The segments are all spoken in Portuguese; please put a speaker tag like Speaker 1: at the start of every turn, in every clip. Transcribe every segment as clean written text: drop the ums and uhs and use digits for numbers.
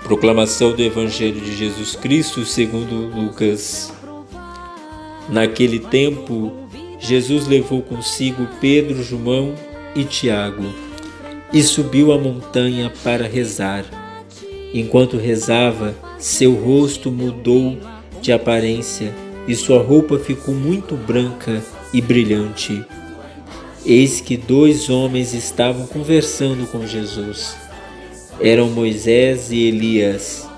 Speaker 1: Proclamação do Evangelho de Jesus Cristo segundo Lucas. Naquele tempo, Jesus levou consigo Pedro, João e Tiago e subiu a montanha para rezar. Enquanto rezava, seu rosto mudou de aparência e sua roupa ficou muito branca e brilhante. Eis que 2 homens estavam conversando com Jesus. Eram Moisés e Elias.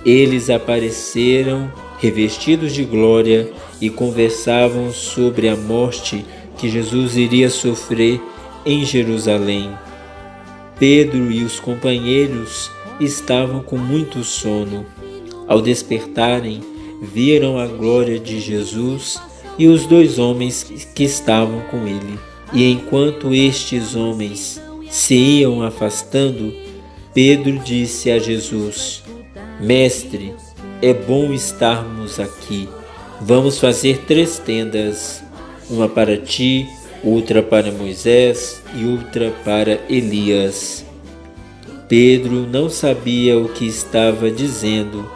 Speaker 1: Eles apareceram revestidos de glória e conversavam sobre a morte que Jesus iria sofrer em Jerusalém. Pedro e os companheiros estavam com muito sono. Ao despertarem, viram a glória de Jesus e os 2 homens que estavam com ele. E enquanto estes homens se iam afastando, Pedro disse a Jesus: Mestre, é bom estarmos aqui. Vamos fazer 3 tendas, uma para ti, outra para Moisés e outra para Elias. Pedro não sabia o que estava dizendo.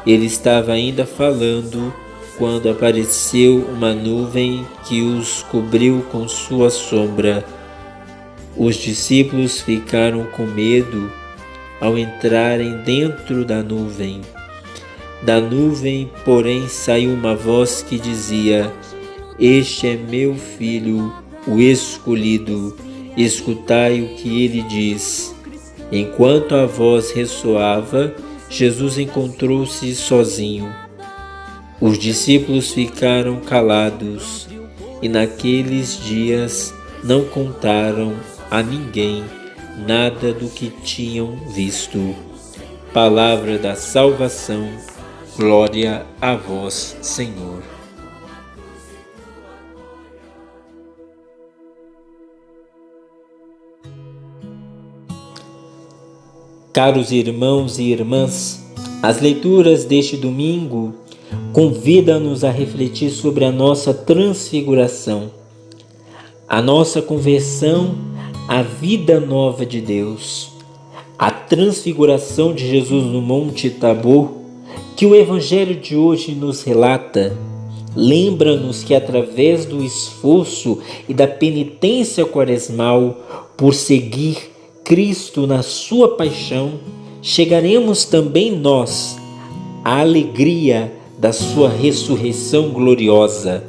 Speaker 1: Ele estava ainda falando quando apareceu uma nuvem que os cobriu com sua sombra. Os discípulos ficaram com medo ao entrarem dentro da nuvem. Da nuvem, porém, saiu uma voz que dizia: Este é meu filho, o escolhido, escutai o que ele diz. Enquanto a voz ressoava, Jesus encontrou-se sozinho. Os discípulos ficaram calados e naqueles dias não contaram a ninguém nada do que tinham visto. Palavra da salvação, glória a vós, Senhor. Caros irmãos e irmãs, as leituras deste domingo convidam-nos a refletir sobre a nossa transfiguração, a nossa conversão à vida nova de Deus, a transfiguração de Jesus no Monte Tabor, que o Evangelho de hoje nos relata. Lembra-nos que através do esforço e da penitência quaresmal por seguir Cristo na sua paixão, chegaremos também nós à alegria da sua ressurreição gloriosa.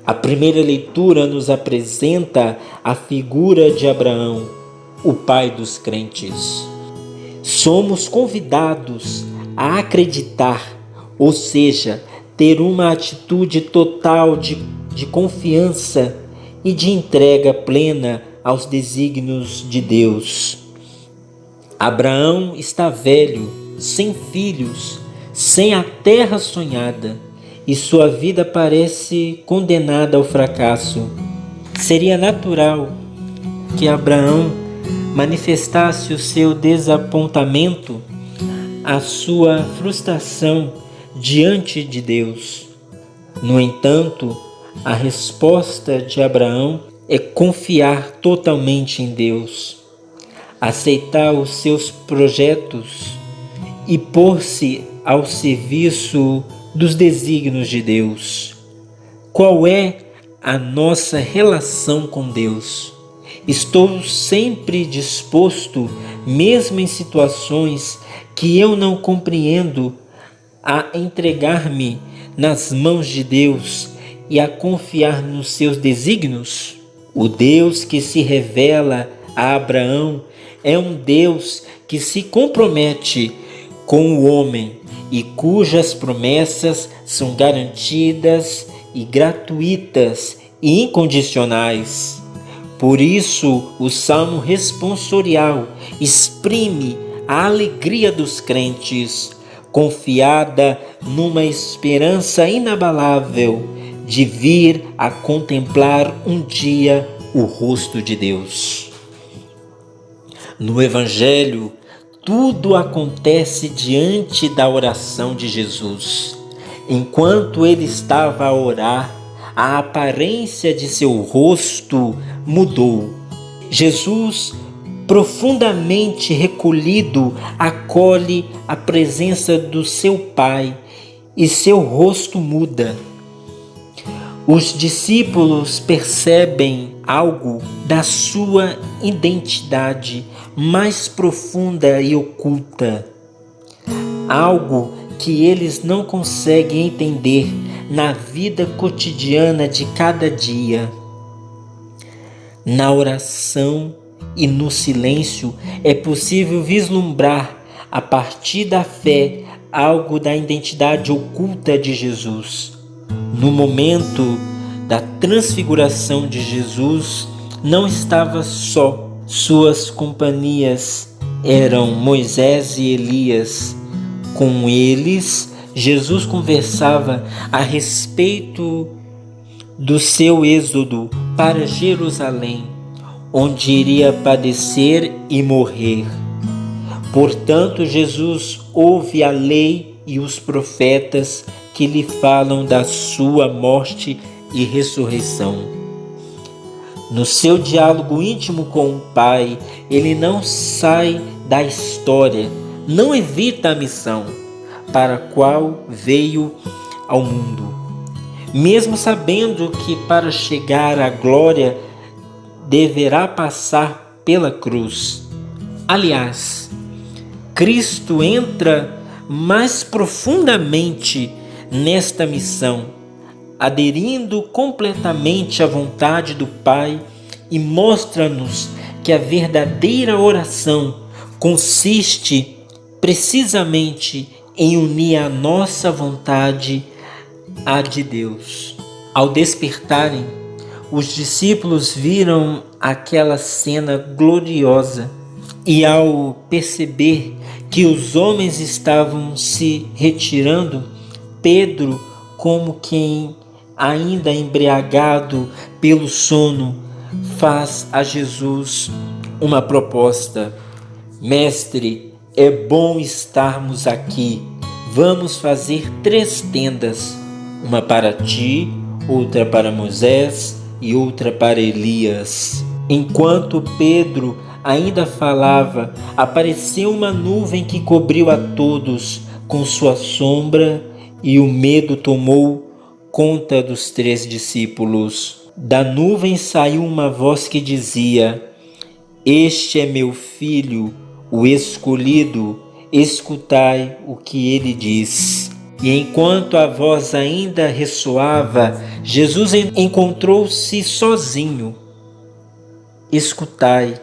Speaker 1: A primeira leitura nos apresenta a figura de Abraão, o pai dos crentes. Somos convidados a acreditar, ou seja, ter uma atitude total de confiança e de entrega plena aos desígnios de Deus. Abraão está velho, sem filhos, sem a terra sonhada, e sua vida parece condenada ao fracasso. Seria natural que Abraão manifestasse o seu desapontamento, a sua frustração diante de Deus. No entanto, a resposta de Abraão é confiar totalmente em Deus, aceitar os seus projetos e pôr-se ao serviço dos desígnios de Deus. Qual é a nossa relação com Deus? Estou sempre disposto, mesmo em situações que eu não compreendo, a entregar-me nas mãos de Deus e a confiar nos seus desígnios? O Deus que se revela a Abraão é um Deus que se compromete com o homem e cujas promessas são garantidas e gratuitas e incondicionais. Por isso, o Salmo responsorial exprime a alegria dos crentes, confiada numa esperança inabalável de vir a contemplar um dia o rosto de Deus. No Evangelho, tudo acontece diante da oração de Jesus. Enquanto ele estava a orar, a aparência de seu rosto mudou. Jesus profundamente recolhido, acolhe a presença do seu Pai e seu rosto muda. Os discípulos percebem algo da sua identidade mais profunda e oculta, algo que eles não conseguem entender na vida cotidiana de cada dia. Na oração e no silêncio é possível vislumbrar, a partir da fé, algo da identidade oculta de Jesus. No momento da transfiguração de Jesus, não estava só. Suas companhias eram Moisés e Elias. Com eles, Jesus conversava a respeito do seu êxodo para Jerusalém, onde iria padecer e morrer. Portanto, Jesus ouve a lei e os profetas que lhe falam da sua morte e ressurreição. No seu diálogo íntimo com o Pai, ele não sai da história, não evita a missão para a qual veio ao mundo, mesmo sabendo que para chegar à glória deverá passar pela cruz. Aliás, Cristo entra mais profundamente nesta missão, aderindo completamente à vontade do Pai, e mostra-nos que a verdadeira oração consiste precisamente em unir a nossa vontade à de Deus. Ao despertarem, os discípulos viram aquela cena gloriosa e, ao perceber que os homens estavam se retirando, Pedro, como quem ainda embriagado pelo sono, faz a Jesus uma proposta: Mestre, é bom estarmos aqui. Vamos fazer 3 tendas, uma para ti, outra para Moisés e outra para Elias. Enquanto Pedro ainda falava, apareceu uma nuvem que cobriu a todos com sua sombra, e o medo tomou conta dos 3 discípulos. Da nuvem saiu uma voz que dizia: Este é meu filho, o escolhido, escutai o que ele diz. E enquanto a voz ainda ressoava, Jesus encontrou-se sozinho. Escutai.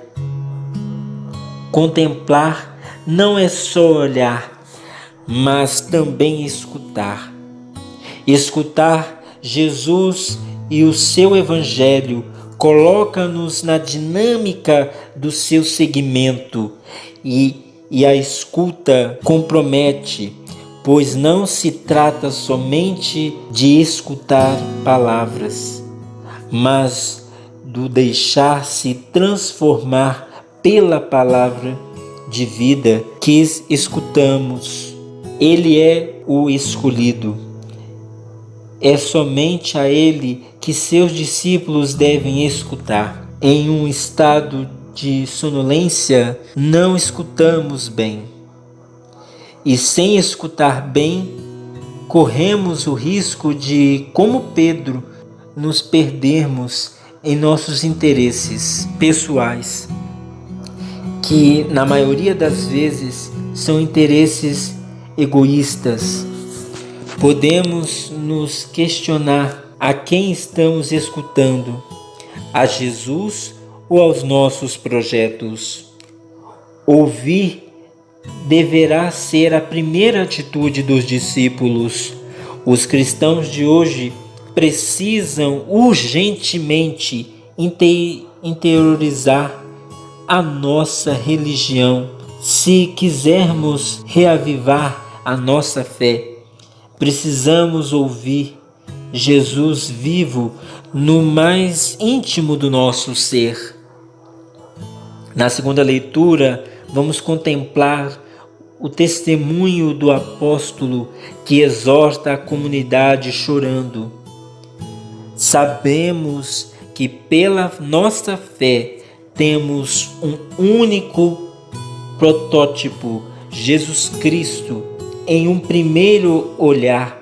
Speaker 1: Contemplar não é só olhar, mas também escutar. Escutar Jesus e o seu Evangelho coloca-nos na dinâmica do seu segmento, e a escuta compromete, pois não se trata somente de escutar palavras, mas do deixar-se transformar pela palavra de vida que escutamos. Ele é o escolhido. É somente a ele que seus discípulos devem escutar. Em um estado de sonolência, não escutamos bem. E sem escutar bem, corremos o risco de, como Pedro, nos perdermos em nossos interesses pessoais, que na maioria das vezes são interesses egoístas. Podemos nos questionar a quem estamos escutando, a Jesus ou aos nossos projetos. Ouvir deverá ser a primeira atitude dos discípulos. Os cristãos de hoje precisam urgentemente interiorizar a nossa religião. Se quisermos reavivar a nossa fé, precisamos ouvir Jesus vivo no mais íntimo do nosso ser. Na segunda leitura, vamos contemplar o testemunho do apóstolo que exorta a comunidade chorando. Sabemos que pela nossa fé temos um único protótipo, Jesus Cristo. Em um primeiro olhar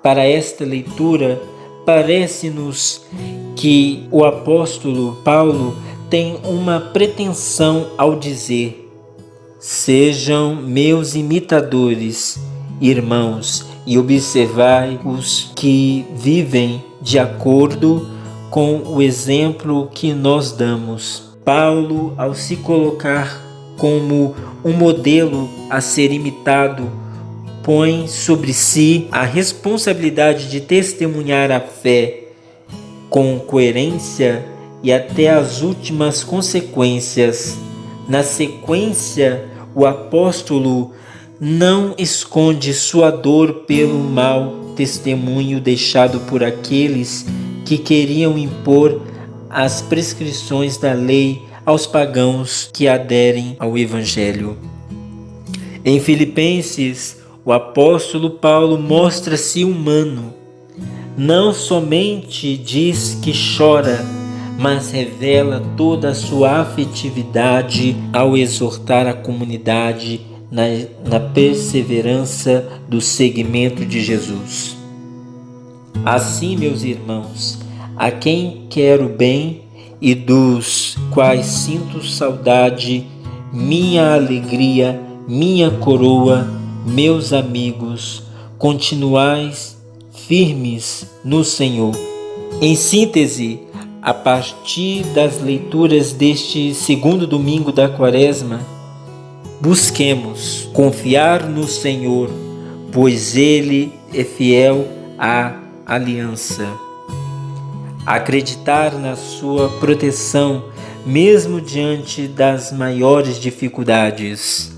Speaker 1: para esta leitura, parece-nos que o apóstolo Paulo tem uma pretensão ao dizer: sejam meus imitadores, irmãos, e observai os que vivem de acordo com o exemplo que nós damos. Paulo, ao se colocar como um modelo a ser imitado, põe sobre si a responsabilidade de testemunhar a fé com coerência e até as últimas consequências. Na sequência, o apóstolo não esconde sua dor pelo mau testemunho deixado por aqueles que queriam impor as prescrições da lei aos pagãos que aderem ao Evangelho. Em Filipenses, o apóstolo Paulo mostra-se humano. Não somente diz que chora, mas revela toda a sua afetividade ao exortar a comunidade na perseverança do seguimento de Jesus. Assim, meus irmãos, a quem quero bem e dos quais sinto saudade, minha alegria, minha coroa, meus amigos, continuais firmes no Senhor. Em síntese, a partir das leituras deste segundo domingo da Quaresma, busquemos confiar no Senhor, pois Ele é fiel à aliança. Acreditar na sua proteção, mesmo diante das maiores dificuldades.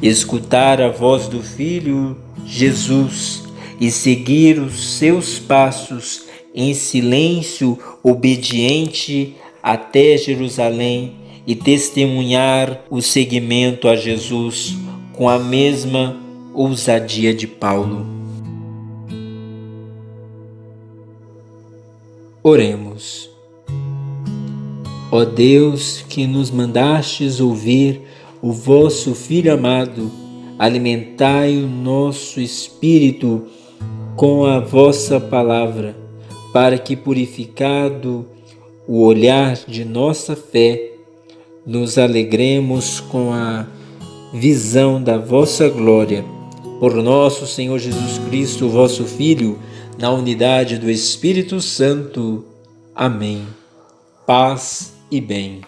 Speaker 1: Escutar a voz do Filho Jesus e seguir os seus passos em silêncio obediente até Jerusalém e testemunhar o seguimento a Jesus com a mesma ousadia de Paulo. Oremos. Ó Deus, que nos mandastes ouvir o vosso Filho amado, alimentai o nosso espírito com a vossa palavra, para que, purificado o olhar de nossa fé, nos alegremos com a visão da vossa glória. Por nosso Senhor Jesus Cristo, vosso Filho, na unidade do Espírito Santo. Amém. Paz e bem.